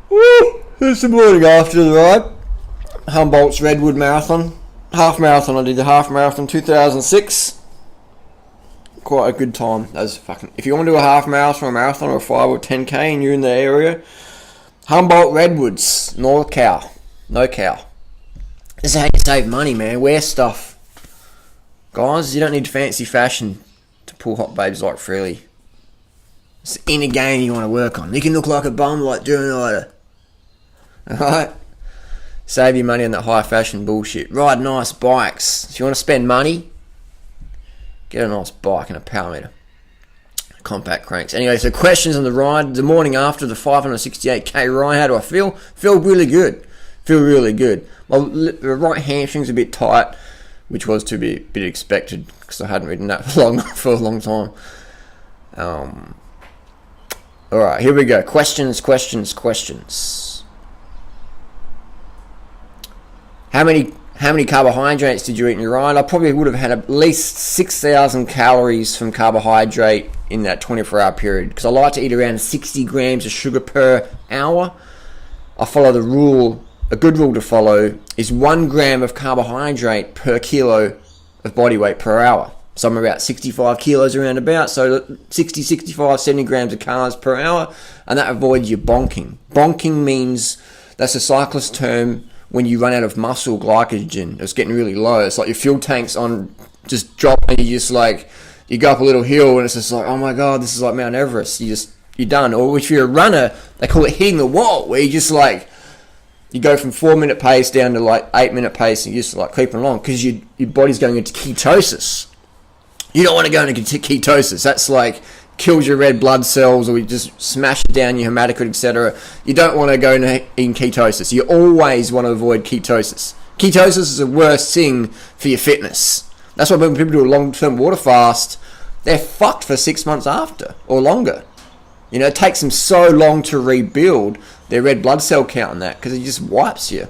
Woo! It's the morning after the ride. Humboldt's Redwood Marathon. Half marathon. I did the half marathon 2006. Quite a good time. If you want to do a half marathon, or a marathon, or a 5 or 10k and you're in the area, Humboldt Redwoods, NorCal. This is how you save money, man. Wear stuff. Guys, you don't need fancy fashion to pull hot babes like Freely. It's the inner game you want to work on. You can look like a bum like Durianrider. Alright? Save your money on that high fashion bullshit. Ride nice bikes. If you want to spend money, get a nice bike and a power meter. Compact cranks. Anyway, so questions on the ride. The morning after the 568k ride, how do I feel? Feel really good. My right hamstring's a bit tight, which was to be a bit expected because I hadn't ridden that for a long time. Alright, here we go. Questions. How many carbohydrates did you eat in your ride? I probably would have had at least 6,000 calories from carbohydrate in that 24-hour period because I like to eat around 60 grams of sugar per hour. I follow the rule. A good rule to follow is 1 gram of carbohydrate per kilo of body weight per hour. So I'm about 65 kilos around about, so 60, 65, 70 grams of carbs per hour, and that avoids your bonking. Bonking means, that's a cyclist term, when you run out of muscle glycogen. It's getting really low. It's like your fuel tank's on, just dropping, you go up a little hill and it's just like, oh my god, this is like Mount Everest. You're done. Or if you're a runner, they call it hitting the wall, where you go from 4-minute pace down to 8-minute pace and you're just creeping along because your body's going into ketosis. You don't want to go into ketosis. That's kills your red blood cells, or you just smash it down your hematocrit, etc. You don't want to go in ketosis. You always want to avoid ketosis. Ketosis is the worst thing for your fitness. That's why when people do a long-term water fast, they're fucked for 6 months after or longer. It takes them so long to rebuild their red blood cell count on that because it just wipes you.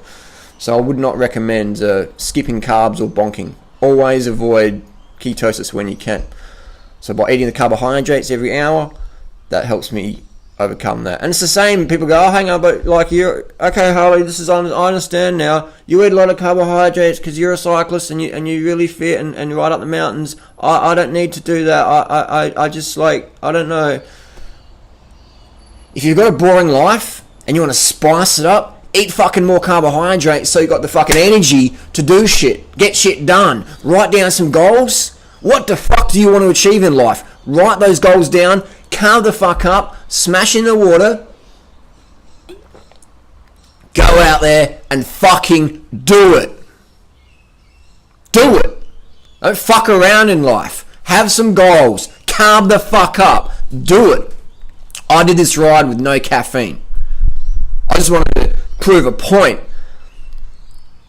So I would not recommend skipping carbs or bonking. Always avoid ketosis when you can. So by eating the carbohydrates every hour, that helps me overcome that. And it's the same. People go, oh, hang on, but you're okay, Harley. I understand now. You eat a lot of carbohydrates because you're a cyclist and you're really fit and you ride up the mountains. I don't need to do that. I just I don't know. If you've got a boring life and you want to spice it up, eat fucking more carbohydrates so you got the fucking energy to do shit. Get shit done. Write down some goals. What the fuck do you want to achieve in life? Write those goals down. Carve the fuck up. Smash in the water. Go out there and fucking do it. Do it. Don't fuck around in life. Have some goals. Carve the fuck up. Do it. I did this ride with no caffeine. I just wanted to prove a point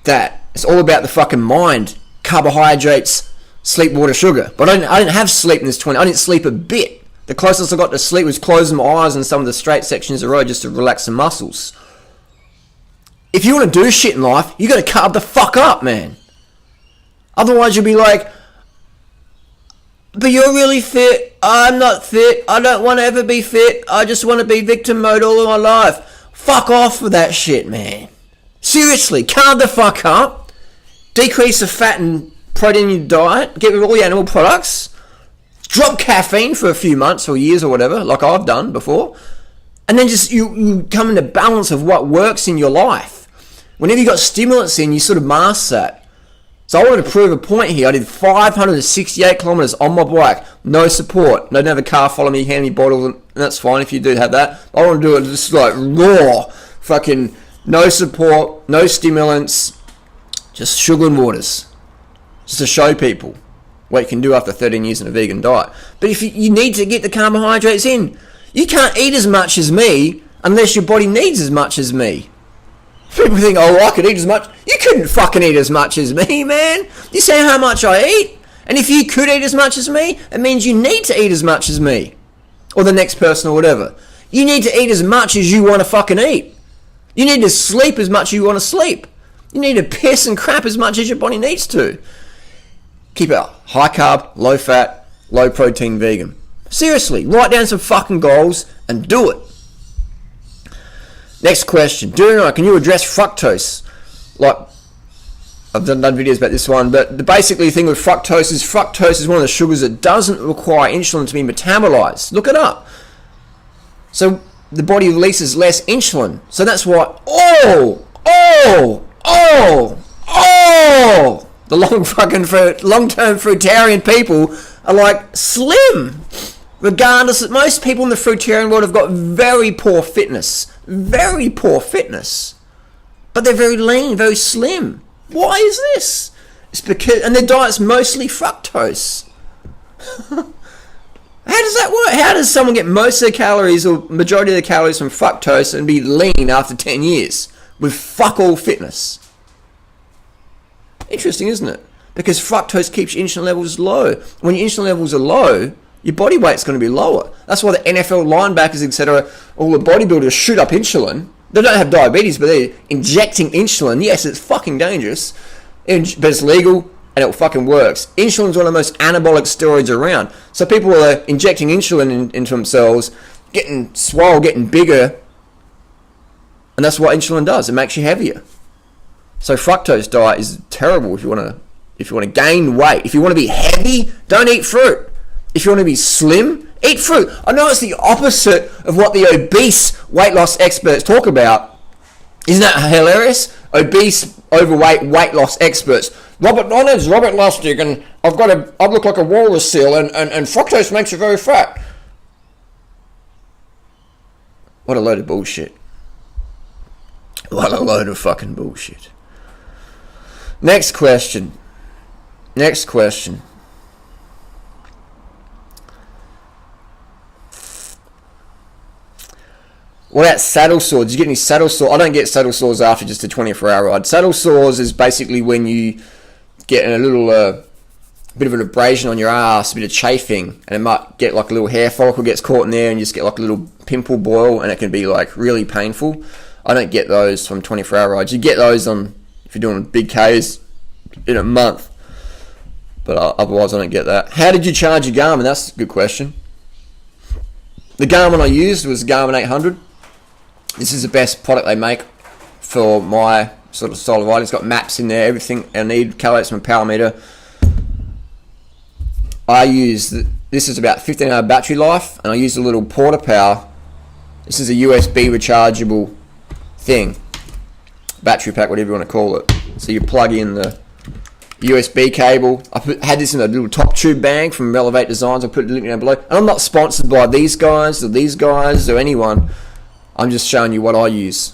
that it's all about the fucking mind. Carbohydrates, sleep, water, sugar. But I didn't have sleep in this 20. I didn't sleep a bit. The closest I got to sleep was closing my eyes on some of the straight sections of the road just to relax the muscles. If you want to do shit in life, you got to carb the fuck up, man. Otherwise you'll be like, but you're really fit. I'm not fit. I don't want to ever be fit. I just want to be victim mode all of my life. Fuck off with that shit, man. Seriously, carb the fuck up. Decrease the fat and protein in your diet. Get rid of all your animal products. Drop caffeine for a few months or years or whatever, like I've done before. And then just you come into balance of what works in your life. Whenever you got stimulants in, you sort of master that. So I wanted to prove a point here. I did 568 kilometers on my bike, no support. I didn't have a car follow me, hand me bottles, and that's fine if you do have that. I want to do it just raw, fucking no support, no stimulants, just sugar and waters, just to show people what you can do after 13 years in a vegan diet. But if you need to get the carbohydrates in, you can't eat as much as me unless your body needs as much as me. People think, oh, I could eat as much. You couldn't fucking eat as much as me, man. You say how much I eat. And if you could eat as much as me, it means you need to eat as much as me. Or the next person or whatever. You need to eat as much as you want to fucking eat. You need to sleep as much as you want to sleep. You need to piss and crap as much as your body needs to. Keep it high carb, low fat, low protein vegan. Seriously, write down some fucking goals and do it. Next question. Durianrider, can you address fructose? Like, I've done videos about this one, but the basically thing with fructose is one of the sugars that doesn't require insulin to be metabolized. Look it up. So the body releases less insulin. So that's why, the long-term fruitarian people are like slim. Regardless that most people in the fruitarian world have got very poor fitness. But they're very lean, very slim. Why is this? It's because, and their diet's mostly fructose. How does that work? How does someone get most of their calories or majority of their calories from fructose and be lean after 10 years with fuck all fitness? Interesting, isn't it? Because fructose keeps your insulin levels low. When your insulin levels are low, your body weight's going to be lower. That's why the NFL linebackers, etc., all the bodybuilders shoot up insulin. They don't have diabetes, but they're injecting insulin. Yes, it's fucking dangerous, but it's legal and it fucking works. Insulin's one of the most anabolic steroids around. So people are injecting insulin into themselves, getting swole, getting bigger, and that's what insulin does. It makes you heavier. So fructose diet is terrible if you want to gain weight. If you want to be heavy, don't eat fruit. If you want to be slim, eat fruit. I know it's the opposite of what the obese weight loss experts talk about. Isn't that hilarious? Obese, overweight, weight loss experts. My name's Robert Lustig, and I look like a walrus seal, and fructose makes you very fat. What a load of bullshit. What a load of fucking bullshit. Next question. What about saddle sores? Did you get any saddle sores? I don't get saddle sores after just a 24-hour ride. Saddle sores is basically when you get a little bit of an abrasion on your ass, a bit of chafing, and it might get like a little hair follicle gets caught in there and you just get like a little pimple boil, and it can be like really painful. I don't get those from 24-hour rides. You get those on if you're doing big Ks in a month, but otherwise I don't get that. How did you charge your Garmin? That's a good question. The Garmin I used was Garmin 800. This is the best product they make for my sort of style of riding. It's got maps in there, everything I need, calculates my power meter. This is about 15-hour battery life, and I use a little Porta Power. This is a USB rechargeable thing, battery pack, whatever you want to call it. So you plug in the USB cable. Had this in a little top tube bag from Elevate Designs. I'll put the link down below. And I'm not sponsored by these guys or anyone. I'm just showing you what I use.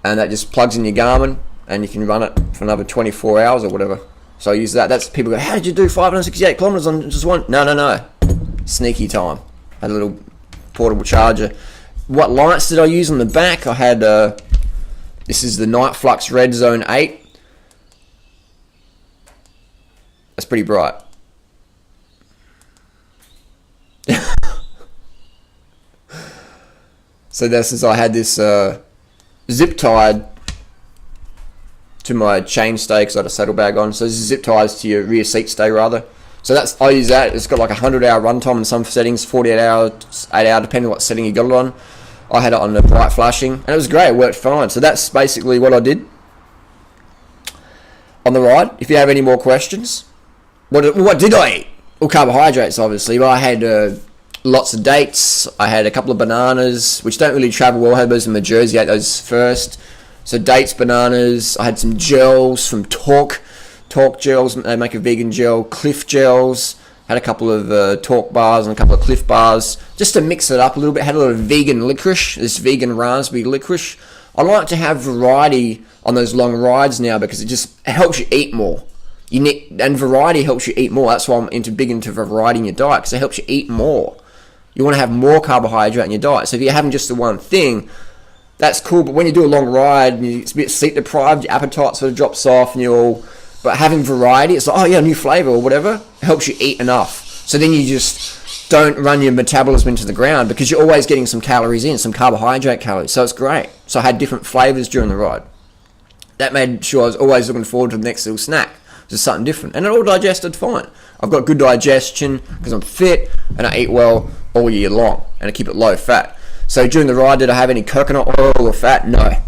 And that just plugs in your Garmin, and you can run it for another 24 hours or whatever. So I use that. That's people go, how did you do 568 kilometers on just one? No. Sneaky time. Had a little portable charger. What lights did I use on the back? I had, this is the Night Flux Red Zone 8. That's pretty bright. So this is, I had this zip tied to my chain stay because I had a saddlebag on. So this is zip ties to your rear seat stay rather. So I use that. It's got like a 100-hour runtime in some settings, 48 hours, 8 hour, depending on what setting you got it on. I had it on the bright flashing, and it was great. It worked fine. So that's basically what I did on the ride. If you have any more questions, what did I eat? Well, carbohydrates, obviously. But I had lots of dates. I had a couple of bananas, which don't really travel well. I had those in New Jersey. I ate those first. So dates, bananas. I had some gels from Talk gels. They make a vegan gel. Cliff gels. Had a couple of Talk bars and a couple of Cliff bars, just to mix it up a little bit. Had a lot of vegan licorice, this vegan raspberry licorice. I like to have variety on those long rides now because it helps you eat more. And variety helps you eat more. That's why I'm big into variety in your diet, because it helps you eat more. You want to have more carbohydrate in your diet. So if you're having just the one thing, that's cool. But when you do a long ride and it's a bit sleep deprived, your appetite sort of drops off, but having variety, it's like, oh yeah, new flavor or whatever, it helps you eat enough. So then you just don't run your metabolism into the ground because you're always getting some calories in, some carbohydrate calories. So it's great. So I had different flavors during the ride. That made sure I was always looking forward to the next little snack. Just something different. And it all digested fine. I've got good digestion because I'm fit and I eat well all year long and I keep it low fat. So during the ride, did I have any coconut oil or fat? No.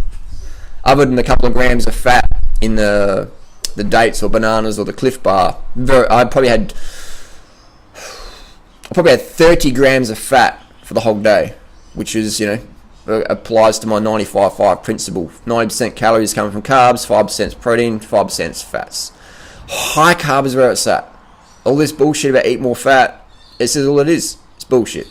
Other than a couple of grams of fat in the dates or bananas or the Cliff Bar. I probably had 30 grams of fat for the whole day, which is, applies to my 95-5 principle. 90% calories coming from carbs, 5% protein, 5% fats. High carb is where it's at. All this bullshit about eat more fat, this is all it is. It's bullshit.